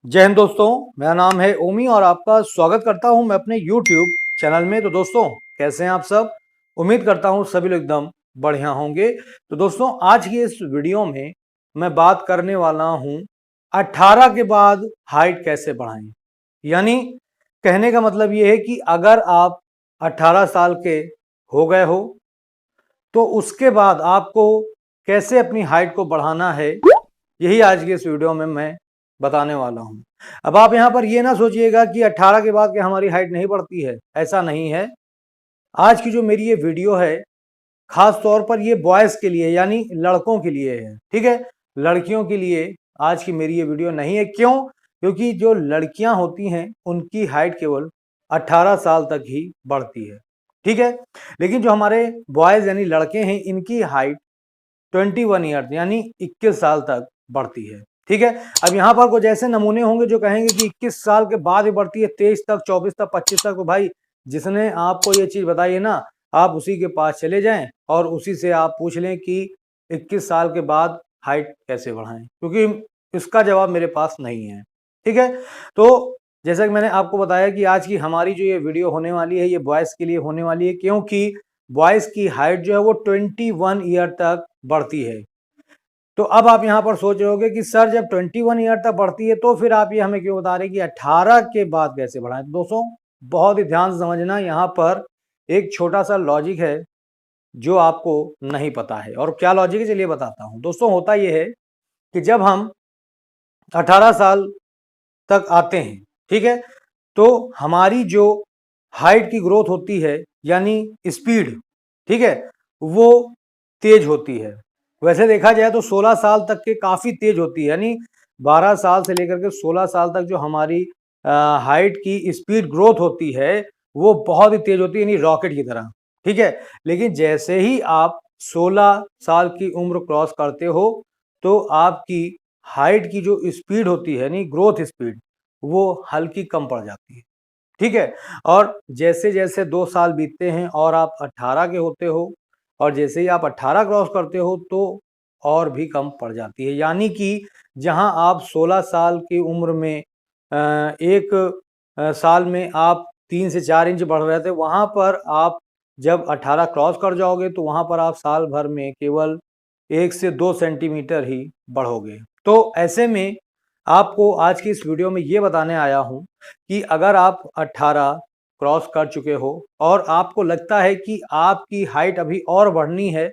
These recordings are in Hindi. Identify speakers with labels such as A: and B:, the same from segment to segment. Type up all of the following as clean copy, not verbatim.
A: जय हिंद दोस्तों, मेरा नाम है ओमी और आपका स्वागत करता हूं मैं अपने YouTube चैनल में। तो दोस्तों, कैसे हैं आप सब? उम्मीद करता हूं सभी लोग एकदम बढ़िया होंगे। तो दोस्तों, आज की इस वीडियो में मैं बात करने वाला हूं 18 के बाद हाइट कैसे बढ़ाएं। यानी कहने का मतलब ये है कि अगर आप 18 साल के हो गए हो तो उसके बाद आपको कैसे अपनी हाइट को बढ़ाना है, यही आज की इस वीडियो में मैं बताने वाला हूं। अब आप यहां पर ये ना सोचिएगा कि 18 के बाद क्या हमारी हाइट नहीं बढ़ती है, ऐसा नहीं है। आज की जो मेरी ये वीडियो है, खास तौर पर ये बॉयज के लिए यानी लड़कों के लिए है, ठीक है। लड़कियों के लिए आज की मेरी ये वीडियो नहीं है। क्यों? क्योंकि जो लड़कियां होती हैं उनकी हाइट केवल 18 साल तक ही बढ़ती है, ठीक है। लेकिन जो हमारे बॉयज यानी लड़के हैं, इनकी हाइट 21 ईयर यानी 21 साल तक बढ़ती है, ठीक है। अब यहाँ पर कुछ ऐसे नमूने होंगे जो कहेंगे कि 21 साल के बाद ही बढ़ती है, 23 तक, 24 तक, 25 तक। तो भाई, जिसने आपको ये चीज बताई है ना, आप उसी के पास चले जाएं और उसी से आप पूछ लें कि 21 साल के बाद हाइट कैसे बढ़ाएं, क्योंकि इसका जवाब मेरे पास नहीं है, ठीक है। तो जैसा कि मैंने आपको बताया कि आज की हमारी जो ये वीडियो होने वाली है, ये बॉयज के लिए होने वाली है, क्योंकि बॉयज की हाइट जो है वो 21 ईयर तक बढ़ती है। तो अब आप यहां पर सोच रहे होगे कि सर, जब 21 ईयर तक बढ़ती है तो फिर आप ये हमें क्यों बता रहे कि 18 के बाद कैसे बढ़ाएं। तो दोस्तों, बहुत ही ध्यान से समझना, यहाँ पर एक छोटा सा लॉजिक है जो आपको नहीं पता है। और क्या लॉजिक है, चलिए बताता हूं। दोस्तों, होता यह है कि जब हम 18 साल तक आते हैं, ठीक है, तो हमारी जो हाइट की ग्रोथ होती है यानी स्पीड, ठीक है, वो तेज होती है। वैसे देखा जाए तो 16 साल तक के काफी तेज होती है, यानी 12 साल से लेकर के 16 साल तक जो हमारी हाइट की स्पीड ग्रोथ होती है वो बहुत ही तेज होती है, यानी रॉकेट की तरह, ठीक है। लेकिन जैसे ही आप 16 साल की उम्र क्रॉस करते हो तो आपकी हाइट की जो स्पीड होती है यानी ग्रोथ स्पीड, वो हल्की कम पड़ जाती है, ठीक है। और जैसे जैसे 2 साल बीतते हैं और आप 18 के होते हो, और जैसे ही आप 18 क्रॉस करते हो तो और भी कम पड़ जाती है। यानी कि जहां आप 16 साल की उम्र में एक साल में आप 3 से 4 इंच बढ़ रहे थे, वहां पर आप जब 18 क्रॉस कर जाओगे तो वहां पर आप साल भर में केवल 1 से 2 सेंटीमीटर ही बढ़ोगे। तो ऐसे में आपको आज की इस वीडियो में ये बताने आया हूं कि अगर आप 18 क्रॉस कर चुके हो और आपको लगता है कि आपकी हाइट अभी और बढ़नी है,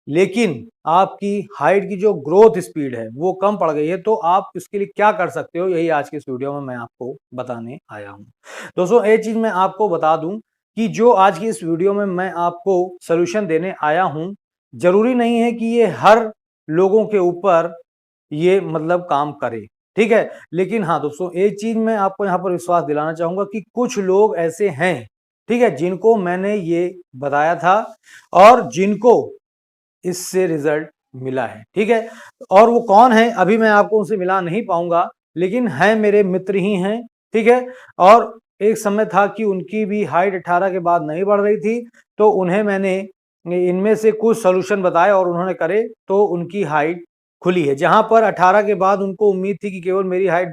A: लेकिन आपकी हाइट की जो ग्रोथ स्पीड है वो कम पड़ गई है, तो आप इसके लिए क्या कर सकते हो, यही आज की इस वीडियो में मैं आपको बताने आया हूं। दोस्तों, एक चीज मैं आपको बता दूं कि जो आज की इस वीडियो में मैं आपको सोल्यूशन देने आया हूं, जरूरी नहीं है कि ये हर लोगों के ऊपर ये मतलब काम करे, ठीक है। लेकिन हाँ दोस्तों, एक चीज मैं आपको यहाँ पर विश्वास दिलाना चाहूंगा कि कुछ लोग ऐसे हैं, ठीक है, जिनको मैंने ये बताया था और जिनको इससे रिजल्ट मिला है, ठीक है। और वो कौन है, अभी मैं आपको उनसे मिला नहीं पाऊंगा, लेकिन है मेरे मित्र ही हैं, ठीक है। और एक समय था कि उनकी भी हाइट 18 के बाद नहीं बढ़ रही थी, तो उन्हें मैंने इनमें से कुछ सोल्यूशन बताए और उन्होंने करे तो उनकी हाइट खुली है। जहां पर 18 के बाद उनको उम्मीद थी कि केवल मेरी हाइट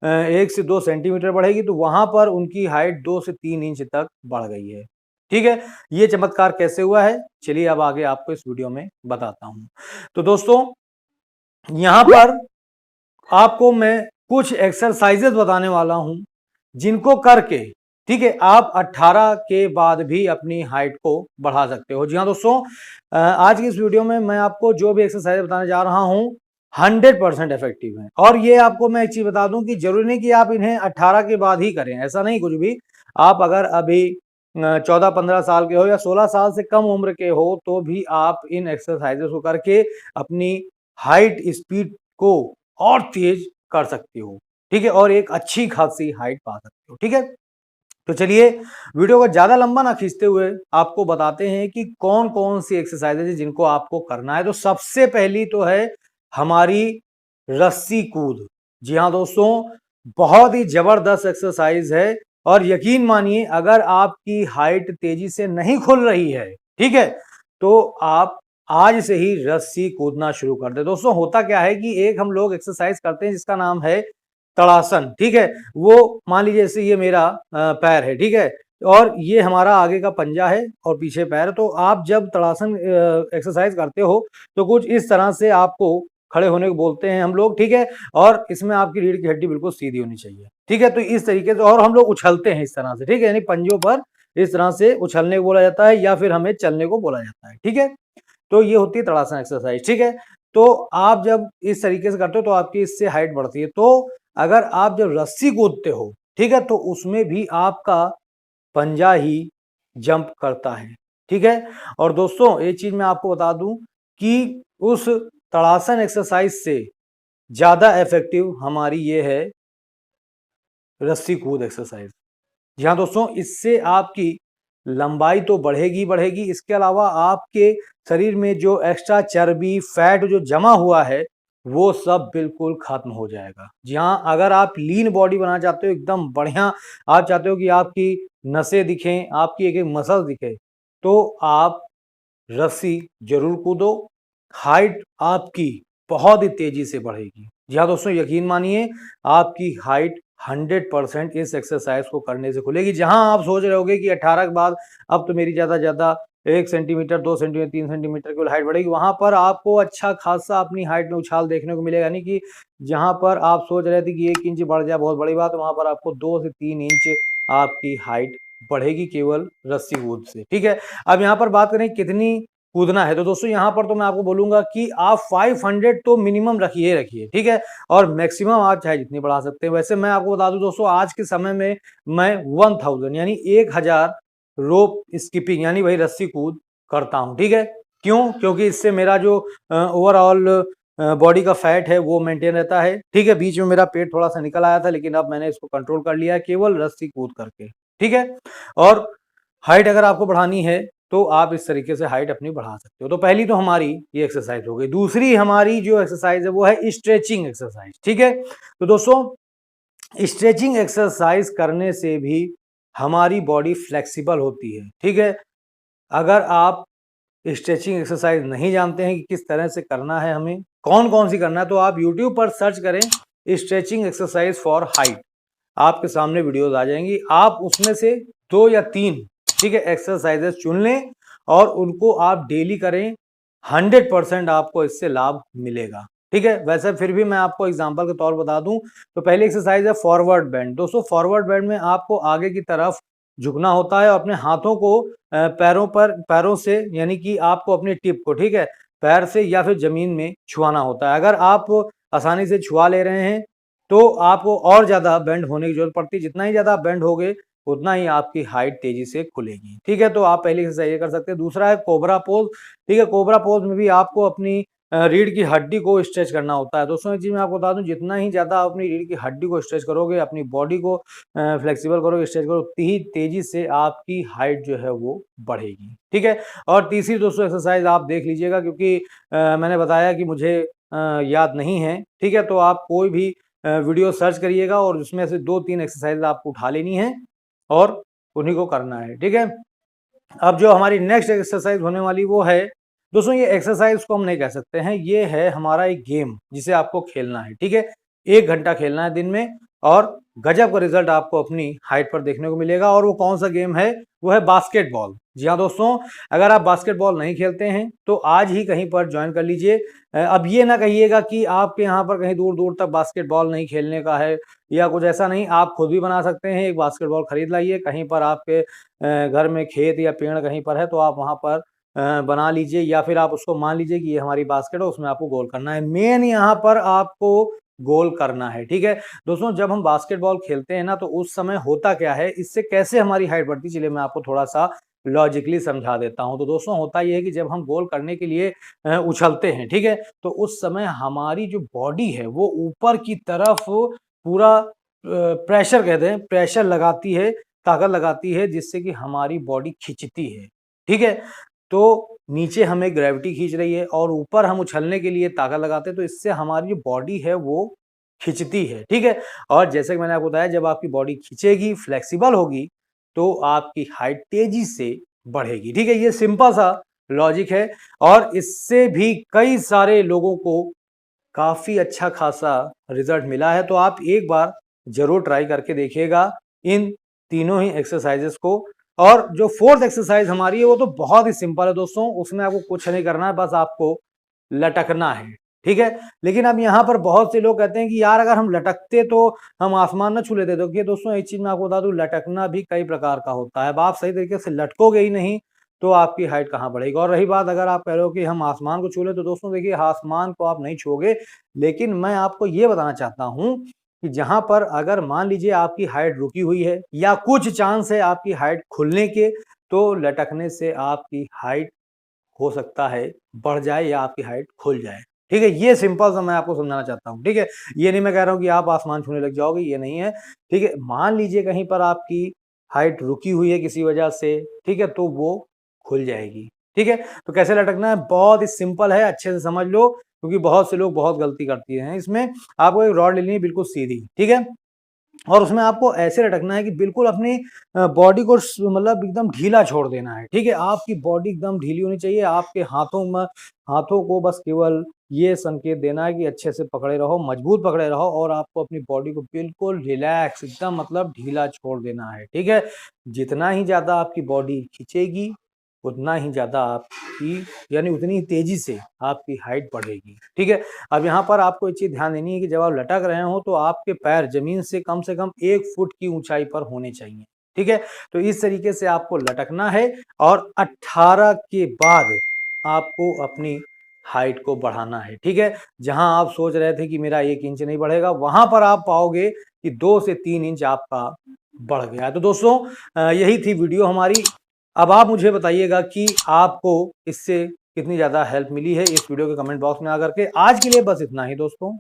A: 1 से 2 सेंटीमीटर बढ़ेगी, तो वहां पर उनकी हाइट 2 से 3 इंच तक बढ़ गई है, ठीक है। ये चमत्कार कैसे हुआ है, चलिए अब आगे आपको इस वीडियो में बताता हूं। तो दोस्तों, यहां पर आपको मैं कुछ एक्सरसाइजेस बताने वाला हूं जिनको करके, ठीक है, आप 18 के बाद भी अपनी हाइट को बढ़ा सकते हो। जी हाँ दोस्तों, आज की इस वीडियो में मैं आपको जो भी एक्सरसाइज बताने जा रहा हूं 100% इफेक्टिव है। और ये आपको मैं एक चीज बता दूं कि जरूरी नहीं कि आप इन्हें 18 के बाद ही करें, ऐसा नहीं कुछ भी। आप अगर अभी 14-15 साल के हो या 16 साल से कम उम्र के हो तो भी आप इन एक्सरसाइजेस को करके अपनी हाइट स्पीड को और तेज कर सकते हो, ठीक है, और एक अच्छी खासी हाइट पा सकते हो, ठीक है। तो चलिए, वीडियो को ज्यादा लंबा ना खींचते हुए आपको बताते हैं कि कौन कौन सी एक्सरसाइजेज है जिनको आपको करना है। तो सबसे पहली तो है हमारी रस्सी कूद। जी हाँ दोस्तों, बहुत ही जबरदस्त एक्सरसाइज है और यकीन मानिए अगर आपकी हाइट तेजी से नहीं खुल रही है, ठीक है, तो आप आज से ही रस्सी कूदना शुरू कर दे। दोस्तों, होता क्या है कि एक हम लोग एक्सरसाइज करते हैं जिसका नाम है तड़ासन, ठीक है। वो मान लीजिए जैसे ये मेरा पैर है, ठीक है, और ये हमारा आगे का पंजा है और पीछे पैर। तो आप जब तड़ासन एक्सरसाइज करते हो तो कुछ इस तरह से आपको खड़े होने को बोलते हैं हम लोग, ठीक है। और इसमें आपकी रीढ़ की हड्डी बिल्कुल सीधी होनी चाहिए, ठीक है। तो इस तरीके से, और हम लोग उछलते हैं इस तरह से, ठीक है, यानी पंजों पर इस तरह से उछलने को बोला जाता है या फिर हमें चलने को बोला जाता है, ठीक है। तो ये होती है तड़ासन एक्सरसाइज, ठीक है। तो आप जब इस तरीके से करते हो तो आपकी इससे हाइट बढ़ती है। तो अगर आप जब रस्सी कूदते हो, ठीक है, तो उसमें भी आपका पंजा ही जंप करता है, ठीक है। और दोस्तों एक चीज मैं आपको बता दूं कि उस तड़ासन एक्सरसाइज से ज्यादा इफेक्टिव हमारी ये है रस्सी कूद एक्सरसाइज। जी हाँ दोस्तों, इससे आपकी लंबाई तो बढ़ेगी बढ़ेगी, इसके अलावा आपके शरीर में जो एक्स्ट्रा चर्बी फैट जो जमा हुआ है वो सब बिल्कुल खत्म हो जाएगा। जी हाँ, अगर आप लीन बॉडी बनाना चाहते हो एकदम बढ़िया, आप चाहते हो कि आपकी नसें दिखें, आपकी एक एक मसल दिखे, तो आप रस्सी जरूर कूदो। हाइट आपकी बहुत ही तेजी से बढ़ेगी। जी हाँ दोस्तों, यकीन मानिए आपकी हाइट 100% इस एक्सरसाइज को करने से खुलेगी। जहां आप सोच रहे होगे कि 18 के बाद अब तो मेरी ज्यादा 1 सेंटीमीटर 2 सेंटीमीटर 3 सेंटीमीटर की हाइट बढ़ेगी, वहां पर आपको अच्छा खासा अपनी हाइट में उछाल देखने को मिलेगा। यानी कि जहां पर आप सोच रहे थे कि 1 इंच बढ़ जाए बहुत बड़ी बात, वहां पर आपको 2 से 3 इंच आपकी हाइट बढ़ेगी केवल रस्सी कूद से, ठीक है। अब यहाँ पर बात करें कितनी कूदना है, तो दोस्तों यहाँ पर तो मैं आपको बोलूंगा कि आप 500 तो मिनिमम रखिए रखिए, ठीक है। और मैक्सिमम आप चाहे जितनी बढ़ा सकते हैं। वैसे मैं आपको बता दूं दोस्तों, आज के समय में मैं 1000 यानी 1000 रोप स्किपिंग यानी वही रस्सी कूद करता हूं, ठीक है। क्यों? क्योंकि इससे मेरा जो ओवरऑल बॉडी का फैट है वो मेंटेन रहता है, ठीक है। बीच में मेरा पेट थोड़ा सा निकल आया था, लेकिन अब मैंने इसको कंट्रोल कर लिया है केवल रस्सी कूद करके, ठीक है। और हाइट अगर आपको बढ़ानी है तो आप इस तरीके से हाइट अपनी बढ़ा सकते हो। तो पहली तो हमारी ये एक्सरसाइज हो गई। दूसरी हमारी जो एक्सरसाइज है वो है स्ट्रेचिंग एक्सरसाइज, ठीक है। तो दोस्तों स्ट्रेचिंग एक्सरसाइज करने से भी हमारी बॉडी फ्लेक्सिबल होती है, ठीक है। अगर आप स्ट्रेचिंग एक्सरसाइज नहीं जानते हैं कि किस तरह से करना है, हमें कौन कौन सी करना है, तो आप यूट्यूब पर सर्च करें स्ट्रेचिंग एक्सरसाइज फॉर हाइट, आपके सामने वीडियोस आ जाएंगी। आप उसमें से 2 या 3, ठीक है, एक्सरसाइजेस चुन लें और उनको आप डेली करें। 100% आपको इससे लाभ मिलेगा, ठीक है। वैसे फिर भी मैं आपको एग्जांपल के तौर बता दूं तो पहली एक्सरसाइज है फॉरवर्ड बेंड। दोस्तों फॉरवर्ड बेंड में आपको आगे की तरफ झुकना होता है और अपने हाथों को पैरों से यानी कि आपको अपनी टिप को, ठीक है, पैर से या फिर जमीन में छुआना होता है। अगर आप आसानी से छुआ ले रहे हैं तो आपको और ज्यादा बेंड होने की जरूरत पड़ती है। जितना ही ज्यादा बेंड होगे उतना ही आपकी हाइट तेजी से खुलेगी, ठीक है। तो आप पहले एक्सरसाइज ये कर सकते हैं। दूसरा है कोबरा पोज, ठीक है। कोबरा पोज में भी आपको अपनी रीढ़ की हड्डी को स्ट्रेच करना होता है। दोस्तों एक चीज मैं आपको बता दूं, जितना ही ज्यादा अपनी रीढ़ की हड्डी को स्ट्रेच करोगे, अपनी बॉडी को फ्लेक्सिबल करोगे, स्ट्रेच करोगे, उतनी ही तेजी से आपकी हाइट जो है वो बढ़ेगी, ठीक है। और तीसरी दोस्तों एक्सरसाइज आप देख लीजिएगा, क्योंकि मैंने बताया कि मुझे याद नहीं है, ठीक है। तो आप कोई भी वीडियो सर्च करिएगा और उसमें से 2-3 एक्सरसाइज आपको उठा लेनी है और उन्हीं को करना है, ठीक है। अब जो हमारी नेक्स्ट एक्सरसाइज होने वाली वो है दोस्तों, ये एक्सरसाइज को हम नहीं कह सकते हैं, ये है हमारा एक गेम जिसे आपको खेलना है, ठीक है। 1 घंटा खेलना है दिन में और गजब का रिजल्ट आपको अपनी हाइट पर देखने को मिलेगा। और वो कौन सा गेम है? वो है बास्केटबॉल। जी हाँ दोस्तों, अगर आप बास्केटबॉल नहीं खेलते हैं तो आज ही कहीं पर ज्वाइन कर लीजिए। अब ये ना कहिएगा कि आपके यहाँ पर कहीं दूर दूर तक बास्केटबॉल नहीं खेलने का है या कुछ ऐसा नहीं, आप खुद भी बना सकते हैं। एक बास्केटबॉल खरीद लाइए, कहीं पर आपके घर में खेत या पेड़ कहीं पर है तो आप वहां पर बना लीजिए, या फिर आप उसको मान लीजिए कि ये हमारी बास्केट है, उसमें आपको गोल करना है। मेन यहाँ पर आपको गोल करना है, ठीक है। दोस्तों जब हम बास्केटबॉल खेलते हैं ना तो उस समय होता क्या है, इससे कैसे हमारी हाइट बढ़ती है, चलिए मैं आपको थोड़ा सा लॉजिकली समझा देता हूं। तो दोस्तों होता यह है कि जब हम गोल करने के लिए उछलते हैं, ठीक है, तो उस समय हमारी जो बॉडी है वो ऊपर की तरफ पूरा प्रेशर कहते हैं, प्रेशर लगाती है, ताकत लगाती है, जिससे कि हमारी बॉडी खिंचती है, ठीक है। तो नीचे हमें ग्रेविटी खींच रही है और ऊपर हम उछलने के लिए ताकत लगाते हैं, तो इससे हमारी जो बॉडी है वो खिंचती है, ठीक है। और जैसे कि मैंने आपको बताया, जब आपकी बॉडी खिंचेगी, फ्लेक्सिबल होगी, तो आपकी हाइट तेजी से बढ़ेगी, ठीक है। ये सिंपल सा लॉजिक है और इससे भी कई सारे लोगों को काफी अच्छा खासा रिजल्ट मिला है। तो आप एक बार जरूर ट्राई करके देखिएगा इन तीनों ही एक्सरसाइजेस को। और जो फोर्थ एक्सरसाइज हमारी है वो तो बहुत ही सिंपल है दोस्तों, उसमें आपको कुछ नहीं करना है, बस आपको लटकना है, ठीक है। लेकिन अब यहाँ पर बहुत से लोग कहते हैं कि यार अगर हम लटकते तो हम आसमान न छू लेते। तो ये दोस्तों एक चीज मैं आपको बता दूं, लटकना भी कई प्रकार का होता है। अब आप सही तरीके से लटकोगे ही नहीं तो आपकी हाइट कहाँ बढ़ेगी। और रही बात अगर आप कह रहे हो कि हम आसमान को छू ले, तो दोस्तों देखिए आसमान को आप नहीं छूओगे, लेकिन मैं आपको ये बताना चाहता हूँ कि जहां पर अगर मान लीजिए आपकी हाइट रुकी हुई है या कुछ चांस है आपकी हाइट खुलने के, तो लटकने से आपकी हाइट हो सकता है बढ़ जाए या आपकी हाइट खुल जाए, ठीक है। ये सिंपल सा मैं आपको समझाना चाहता हूँ, ठीक है। ये नहीं मैं कह रहा हूँ कि आप आसमान छूने लग जाओगे, ये नहीं है, ठीक है। मान लीजिए कहीं पर आपकी हाइट रुकी हुई है किसी वजह से, ठीक है, तो वो खुल जाएगी, ठीक है। तो कैसे लटकना है, बहुत ही सिंपल है, अच्छे से समझ लो, क्योंकि बहुत से लोग बहुत गलती करती हैं इसमें। आपको एक रॉड लेनी है बिल्कुल सीधी, ठीक है, और उसमें आपको ऐसे लटकना है कि बिल्कुल अपनी बॉडी को मतलब एकदम ढीला छोड़ देना है, ठीक है। आपकी बॉडी एकदम ढीली होनी चाहिए, आपके हाथों को बस केवल ये संकेत देना है कि अच्छे से पकड़े रहो, मजबूत पकड़े रहो, और आपको अपनी बॉडी को बिल्कुल रिलैक्स एकदम मतलब ढीला छोड़ देना है, ठीक है। जितना ही ज्यादा आपकी बॉडी खींचेगी उतना ही ज्यादा आपकी यानी उतनी ही तेजी से आपकी हाइट बढ़ेगी, ठीक है। अब यहाँ पर आपको एक चीज ध्यान देनी है कि जब आप लटक रहे हो तो आपके पैर जमीन से कम 1 फुट की ऊंचाई पर होने चाहिए, ठीक है। तो इस तरीके से आपको लटकना है और 18 के बाद आपको अपनी हाइट को बढ़ाना है, ठीक है। जहां आप सोच रहे थे कि मेरा 1 इंच नहीं बढ़ेगा, वहां पर आप पाओगे कि 2 से 3 इंच आपका बढ़ गया। तो दोस्तों यही थी वीडियो हमारी। अब आप मुझे बताइएगा कि आपको इससे कितनी ज्यादा हेल्प मिली है इस वीडियो के कमेंट बॉक्स में आकर के। आज के लिए बस इतना ही दोस्तों।